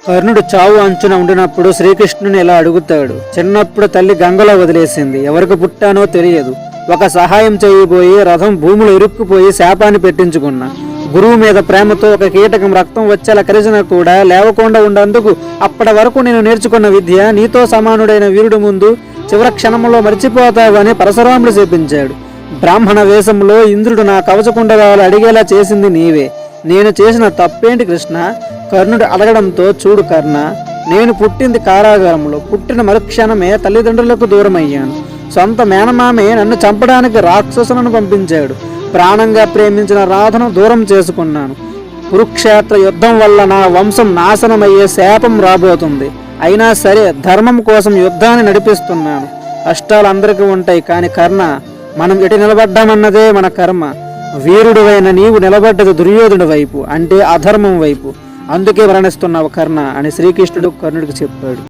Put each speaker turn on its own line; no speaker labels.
కర్ణుడు చావు అంచున ఉండినప్పుడు శ్రీకృష్ణుని ఇలా అడుగుతాడు. చిన్నప్పుడు తల్లి గంగలో వదిలేసింది, ఎవరికి పుట్టానో తెలియదు. ఒక సహాయం చేయబోయి రథం భూమిలో ఇరుక్కుపోయి శాపాన్ని పెట్టించుకున్నా. గురువు మీద ప్రేమతో ఒక కీటకం రక్తం వచ్చేలా కరిచినా కూడా లేవకుండా ఉండేందుకు అప్పటి వరకు నేను నేర్చుకున్న విద్య నీతో సమానుడైన వీరుడు ముందు చివరి క్షణంలో మర్చిపోతావని పరశురాముడు చెప్పించాడు. బ్రాహ్మణ వేషంలో ఇంద్రుడు నా కవచకుండలాలు అడిగేలా చేసింది నీవే. నేను చేసిన తప్పేంటి కృష్ణ? కర్ణుడు అడగడంతో, చూడు కర్ణ, నేను పుట్టింది కారాగారంలో. పుట్టిన మరుక్షణమే తల్లిదండ్రులకు దూరమయ్యాను. సొంత మేనమామే నన్ను చంపడానికి రాక్షసులను పంపించాడు. ప్రాణంగా ప్రేమించిన రాధను దూరం చేసుకున్నాను. కురుక్షేత్ర యుద్ధం వల్ల నా వంశం నాశనమయ్యే శాపం రాబోతుంది. అయినా సరే ధర్మం కోసం యుద్ధాన్ని నడిపిస్తున్నాను. కష్టాలు అందరికీ ఉంటాయి, కానీ కర్ణ, మనం ఎటు నిలబడ్డామన్నదే మన కర్మ. వీరుడువైన నీవు నిలబడ్డది దుర్యోధుడి వైపు, అంటే అధర్మం వైపు. అందుకే మరణిస్తున్నావు కర్ణ అని శ్రీకృష్ణుడు కర్ణుడికి చెప్పాడు.